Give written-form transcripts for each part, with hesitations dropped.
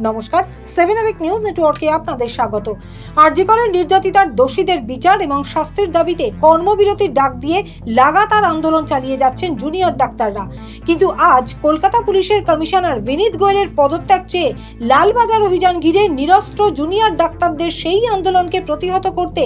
নমস্কার, 7 EPIC news নেটওয়ার্কে আপনাদের স্বাগত। আরজি করের নির্যাতিতার দোষীদের বিচার এবং শাস্তির দাবিতে কর্মবিরতির ডাক দিয়ে লাগাতার আন্দোলন চালিয়ে যাচ্ছেন জুনিয়র ডাক্তাররা। কিন্তু আজ কলকাতা পুলিশের কমিশনার বিনীত গোয়েলের পদত্যাগ চেয়ে লালবাজার অভিযান ঘিরে নিরস্ত্র জুনিয়র ডাক্তারদের সেই আন্দোলনকে প্রতিহত করতে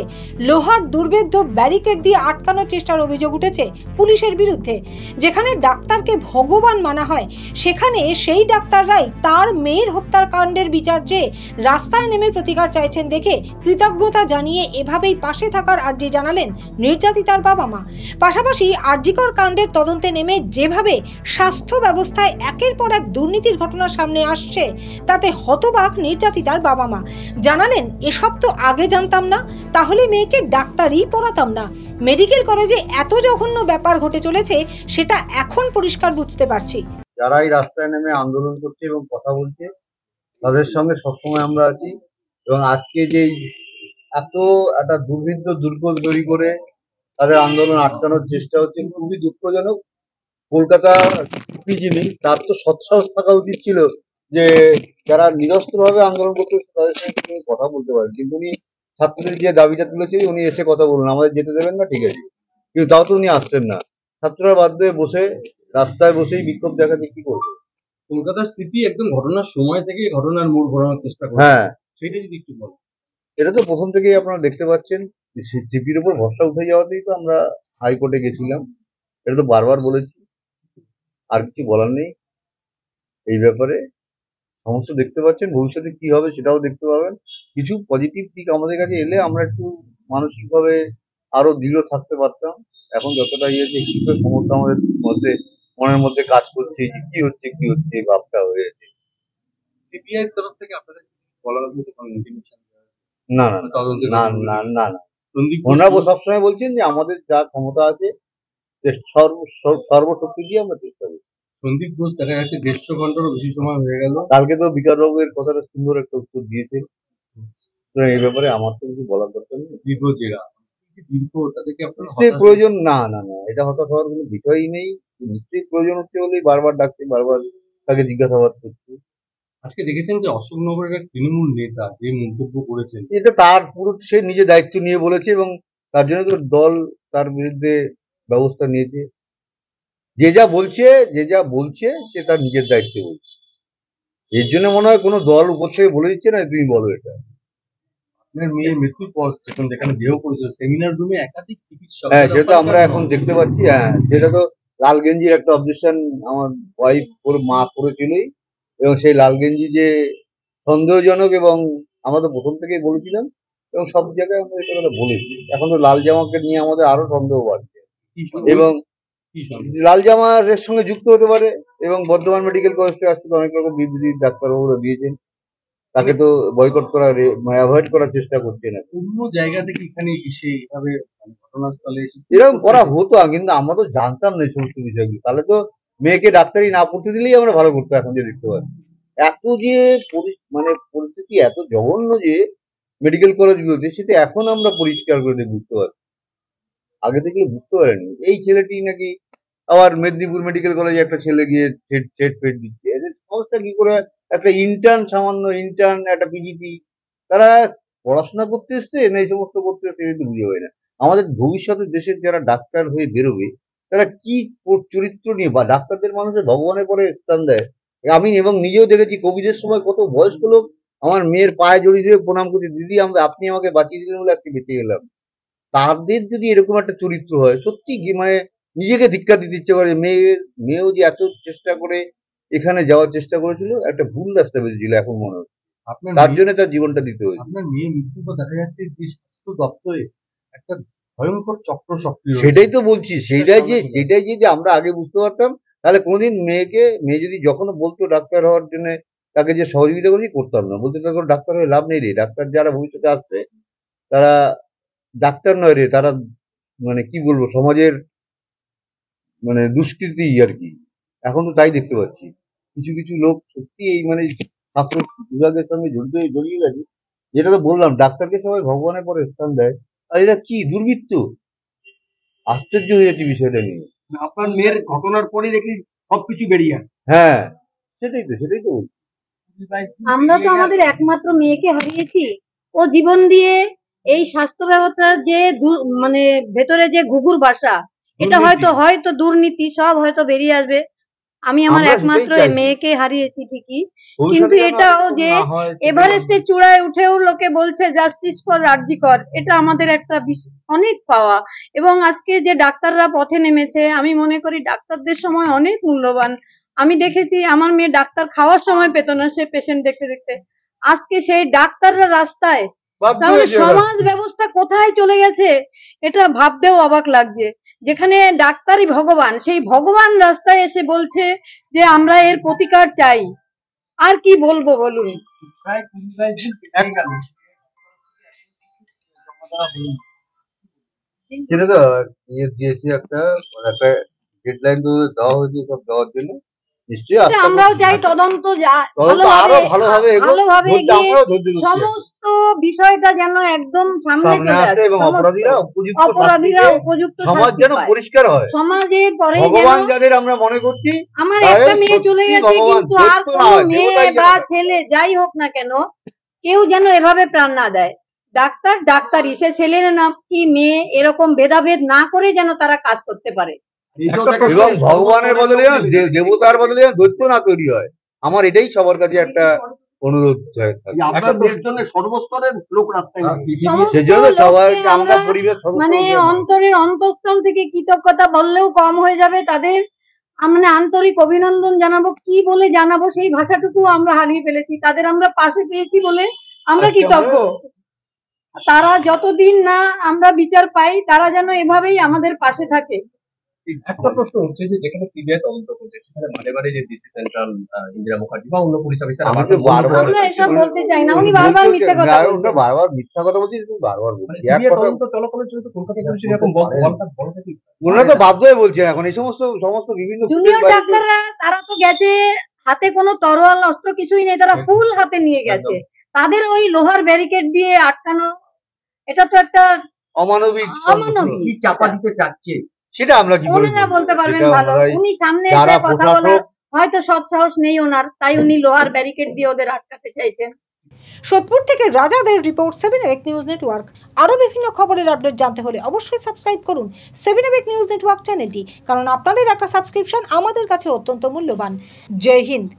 লোহার দুর্ভেদ্য ব্যারিকেড দিয়ে আটকানোর চেষ্টার অভিযোগ উঠেছে পুলিশের বিরুদ্ধে। যেখানে ডাক্তারকে ভগবান মানা হয়, সেখানে সেই ডাক্তাররাই তার মেয়ের হত্যার কাণ্ডের বিচার চেয়ে রাস্তায় নেমে প্রতিকার চাইছেন দেখে কৃতজ্ঞতা জানিয়ে এভাবেই পাশে থাকার আর্জি জানালেন নির্যাতিতার বাবা মা। পাশাপাশি আরজিকর কাণ্ডের তদন্তে নেমে যেভাবে স্বাস্থ্য ব্যবস্থায় একের পর এক দুর্নীতির ঘটনা সামনে আসছে, তাতে হতবাক নির্যাতিতার বাবা মা। জানালেন, এসব তো আগে জানতাম না, তাহলে মেয়েকে ডাক্তারই পড়াতাম না। মেডিকেল কলেজে এত জঘন্য ব্যাপার ঘটে চলেছে সেটা এখন পরিষ্কার বুঝতে পারছি। যারা এই রাস্তায় নেমে আন্দোলন করছে এবং কথা বলছে, তাদের সঙ্গে সবসময় আমরা আছি। এবং আজকে যে এত একটা দুর্বৃত্ত দুর্গোল তৈরি করে তাদের আন্দোলন আটকানোর চেষ্টা হচ্ছে, খুবই দুঃখজনক। কলকাতা যিনি, তার তো সৎসাহস থাকা উচিত ছিল যে যারা নিরস্ত্রভাবে আন্দোলন করতে তাদের সঙ্গে তিনি কথা বলতে পারেন, কিন্তু উনি ছাত্রদের যে দাবিটা তুলেছে উনি এসে কথা বলুন, আমাদের যেতে দেবেন না, ঠিক আছে, কিন্তু তাও তো উনি আসছেন না। ছাত্ররা বাধ্য হয়ে বসে রাস্তায় বসেই বিক্ষোভ দেখাতে কি করবে। কলকাতার সিপি একদম ঘটনার সময় থেকে ঘটনার মোড় ঘোরানোর চেষ্টা করে। হ্যাঁ, সেটা যদি একটু বল। এটা তো প্রথম থেকেই আপনারা দেখতে পাচ্ছেন, সিপির উপর ভরসা উঠে যাওয়াতেই তো আমরা হাইকোর্টে গেছিলাম। এটা তো বারবার বলেছি, আর কিছু বলার নেই এই ব্যাপারে। সমস্ত দেখতে পাচ্ছেন, ভবিষ্যতে কি হবে সেটাও দেখতে পাবেন। কিছু পজিটিভ দিক আমাদের কাছে এলে আমরা একটু মানসিকভাবে আরো দৃঢ় থাকতে পারতাম। এখন যতটা ইয়েছে কিছুটা সমস্যা আমাদের মধ্যে মনের মধ্যে কাজ করছে, যে কি হচ্ছে এই ভাবটা হয়েছে। সিপিআই তরফ থেকে আপনাদের বলা হচ্ছে কোনো ইনফরমেশন না না না না না না, ওনারা সবসময় বলছেন যে আমাদের যা ক্ষমতা আছে সর্বশক্তি দিয়ে আমরা চেষ্টা করি। সন্দীপ ঘোষ দেখা যাচ্ছে 150 ঘন্টারও বেশি সময় হয়ে গেল। কালকে তো বিকাশবাবুর কথাটা সুন্দর একটা উত্তর দিয়েছে, এই ব্যাপারে আমার তো কিছু বলার দরকার নেই। নিশ্চয়ই প্রয়োজন না না না, এটা হঠাৎ হওয়ার কোনো বিষয়ই নেই। নিশ্চয়ই প্রয়োজন হচ্ছে বলেই বারবার ডাকছে, বারবার তাকে জিজ্ঞাসাবাদ করছে। আজকে দেখেছেন যে অশোকনগরের এক তৃণমূল নেতা যে মন্তব্য করেছেন, এটা তার পুরো সে নিজে দায়িত্ব নিয়ে বলেছে এবং তার জন্য তো দল তার বিরুদ্ধে ব্যবস্থা নিয়েছে। যে যা বলছে সে তার নিজের দায়িত্বে বলছে। এর জন্য মনে হয় কোনো দল উপর থেকে বলে দিচ্ছে না তুমি বলো এটা। আপনার মেয়ের মৃত্যুর পর যেখানে দেহ পড়েছিল সেমিনার রুমে একাধিক চিকিৎসক, হ্যাঁ সেটা আমরা এখন দেখতে পাচ্ছি। হ্যাঁ, সেটা তো লাল গেঞ্জির একটা অবজেকশন আমার ওয়াইফ মা করেছিলই, এবং সেই লাল গেঞ্জি যে সন্দেহজনক, এবং আমরা তো প্রথম থেকেই বলেছিলাম এবং সব জায়গায় আমরা এটা কথা বলেছি। এখন তো লাল জামাকে নিয়ে আমাদের আরো সন্দেহ বাড়ছে, এবং লাল জামার এর সঙ্গে যুক্ত হতে পারে। এবং বর্ধমান মেডিকেল কলেজ থেকে আসতে অনেক রকম বিবৃতি ডাক্তারবাবুরা দিয়েছেন, তাকে তো বয়কট করার অ্যাভয়েড করার চেষ্টা করছে না। অন্য জায়গা থেকে এখানে এসে এইভাবে ঘটনাস্থলে এসে এরকম করা হতো, কিন্তু আমরা তো জানতাম না এই সমস্ত বিষয়গুলো। তাহলে তো মেয়েকে ডাক্তারি না পড়তে দিলেই আমরা ভালো করতো। এখন যে দেখতে পাচ্ছি এত যে পরিস্থিতি এত জঘন্য যে মেডিকেল কলেজগুলোতে, সেটা এখন আমরা পরিষ্কার করে বুঝতে পারছি, আগে থেকে বুঝতে পারেনি। এই ছেলেটি নাকি আবার মেদিনীপুর মেডিকেল কলেজে একটা ছেলে গিয়ে সেট ফেট দিচ্ছে। এদের সমস্যা কি করে? একটা ইন্টার্ন, সামান্য ইন্টার্ন, একটা পিজিটি, তারা পড়াশোনা করতে এসছে না এই সমস্ত করতে এসছে, কিন্তু বুঝে হয় না। আমাদের ভবিষ্যতে দেশের যারা ডাক্তার হয়ে বেরোবে তারা কি চরিত্র নিয়ে, বা ডাক্তারদের মানুষের ভগবানের পরে স্থান দেয়। আমি এবং নিজেও দেখেছি কোভিডের সময় কত বয়স্ক লোক আমার মেয়ের পায়ে জড়িয়ে দিয়ে প্রণাম করছে, দিদি আপনি আমাকে বাঁচিয়ে দিলেন বলে আজকে বেঁচে গেলাম। তাদের যদি এরকম একটা চরিত্র হয়, সত্যি নিজেকে ধিক্কার দিতে ইচ্ছে করে। মেয়েও যে এত চেষ্টা করে এখানে যাওয়ার চেষ্টা করেছিল, একটা ভুল রাস্তা বেরিয়েছিল এখন মনে হচ্ছে, তার জন্য তার জীবনটা দিতে হয়েছে। আপনার মেয়ে মৃত্যুর পর দেখা যাচ্ছে যে স্বাস্থ্য দপ্তরে একটা ভয়ঙ্কর চক্র সক্রিয়। সেটাই তো বলছি, সেটাই যে আমরা আগে বুঝতে পারতাম, তাহলে কোনোদিন মেয়ে যদি যখন বলতো ডাক্তার হওয়ার জন্য, তাকে যে সহযোগিতা করেছি করতাম না। বলতে তার কোনো ডাক্তার হয়ে লাভ নেই রে, ডাক্তার যারা ভবিষ্যতে আসছে তারা ডাক্তার নয় রে, তারা কি বলবো, সমাজের দুষ্কৃতি আর কি। এখন তো তাই দেখতে পাচ্ছি, কিছু কিছু লোক সত্যি এই ছাত্র বিভাগের সঙ্গে জড়িয়ে গেছে। যেটা তো বললাম, ডাক্তারকে সবাই ভগবানের পরে স্থান দেয়, আর এরা কি দুর্বৃত্ত। আশ্চর্য হয়ে যাচ্ছে বিষয়টা নিয়ে। আপনার মেয়ের ঘটনার পরে দেখি সবকিছু বেরিয়ে আসে। হ্যাঁ, সেটাই তো বলছি। আমরা তো আমাদের একমাত্র মেয়েকে হারিয়েছি। ও জীবন দিয়ে এই স্বাস্থ্য ব্যবস্থার যে মানে ভেতরে যে ঘুঘুর বাসা, এটা হয়তো দুর্নীতি সব হয়তো বেরিয়ে আসবে। আমি আমার আমরা একমাত্র সেটাই চাইছি। মেয়েকে হারিয়েছি ঠিকই, ভবিষ্যতে কিন্তু যেন এটাও এরকম যে না হয় সেটাই এভারেস্টের চূড়ায় উঠেও লোকে বলছে জাস্টিস ফর আরজিকর, এটা আমাদের একটা অনেক পাওয়া। এবং আজকে যে ডাক্তাররা পথে নেমেছে, আমি মনে করি ডাক্তারদের সময় অনেক মূল্যবান। আমি দেখেছি আমার মেয়ে ডাক্তার খাওয়ার সময় পেত না, সে পেশেন্ট দেখতে দেখতে। আজকে সেই ডাক্তাররা রাস্তায়, বাধ্য তাহলে হয়েছে ওরা। সমাজ ব্যবস্থা কোথায় চলে গেছে এটা ভাবতেও অবাক লাগছে। যেখানে ডাক্তারই ভগবান, সেই ভগবান রাস্তায় এসে বলছে যে আমরা এর প্রতিকার চাই। আর কি বলবো বলুন। সেটা তো দিয়েছি একটা ডেডলাইন তো দেওয়া হয়েছে সব দেওয়ার জন্য। নিশ্চয়ই এটা আমরাও চাই তদন্ত আরো ভালোভাবে ভালোভাবে ধৈর্য এগিয়ে আমরাও ধৈর্য ধরছি সমস্ত বিষয়টা যেন একদম সামনে সামনে চলে আসে আসে, এবং অপরাধীরা উপযুক্ত সমাজ শাস্তি যেন পায়। পরিষ্কার হয়। সমাজে পরে ভগবান যেন যাদের আমরা মনে করছি আমার তাদের একটা মেয়ে চলে সত্যি গেছে, ভগবান, কিন্তু আর দৈত্য না কোনো হয়, মেয়ে দেবতাই যেন বা হয়। ছেলে যাই হোক না কেন, কেউ যেন এভাবে প্রাণ না দেয়। ডাক্তার ডাক্তারই, সে ছেলের নাম কি মেয়ে এরকম ভেদাভেদ না করে যেন তারা কাজ করতে পারে। এবং ভগবানের বদলে যেন দেবতার বদলে যেন দৈত্য না তৈরি হয়। আমার এটাই সবার কাছে একটা অনুরোধ হয়ে থাকে। আপনার মেয়ের জন্য সর্বস্তরের লোক রাস্তায় নামছে। সমস্ত সেজন্য সবাই লোককে আমরা আমরা পরিবেশ সদস্য মানে হিসেবে মানি। অন্তরের অন্তঃস্থল থেকে কৃতজ্ঞতা বললেও কম হয়ে যাবে। তাদের আমরা আন্তরিক অভিনন্দন জানাবো, কি বলে জানাবো সেই ভাষাটুকু আমরা হারিয়ে ফেলেছি। তাদের আমরা পাশে পেয়েছি বলে আমরা কৃতজ্ঞ। তারা যতদিন না আমরা বিচার পাই, তারা যেন এভাবেই আমাদের পাশে থাকে। একটা প্রশ্ন হচ্ছে যে যেখানে সিবিআই তদন্ত করছে সেখানে বারে বারে যে ডিসি সেন্ট্রাল ইন্দিরা মুখার্জি বা অন্য পুলিশ অফিসার আমি তো বারবার আমরা এসব বলতে চাই না, উনি বারবার মিথ্যে কথা বলছেন। বারবার মিথ্যা কথা বলছি, তুমি বারবার বলছি এক সিবিআই কথা। তদন্ত চলাকালীন সময় তো কলকাতা পুলিশের এরকম বলটা কি ওনারা তো বাধ্য হয়ে বলছেন এখন এই সমস্ত বিভিন্ন জুনিয়র ডাক্তাররা তারা তো গেছে, হাতে কোনো তরোয়াল অস্ত্র কিছুই নেই, তারা ফুল হাতে নিয়ে গেছে। তাদের ওই লোহার ব্যারিকেড দিয়ে আটকানো, এটা তো একটা অমানবিক অমানবিক। কি চাপা দিতে চাচ্ছে সেটা আমরা কি করে ওনারা বলতে পারবেন সেটা ভালো। ওনারাই, উনি সামনে যারা এসে কথা বলার প্রশাসক হয়তো সৎ সাহস নেই ওনার, তাই উনি লোহার ব্যারিকেড দিয়ে ওদের আটকাতে চাইছেন। সোদপুর থেকে রাজাদের রিপোর্ট 7 নিউজ নেটওয়ার্ক। আরও বিভিন্ন খবরের আপডেট জানতে হলে অবশ্যই সাবস্ক্রাইব করুন 7 নিউজ নেটওয়ার্ক চ্যানেলটি, কারণ আপনাদের একটা সাবস্ক্রিপশন আমাদের কাছে অত্যন্ত মূল্যবান। জয় হিন্দ।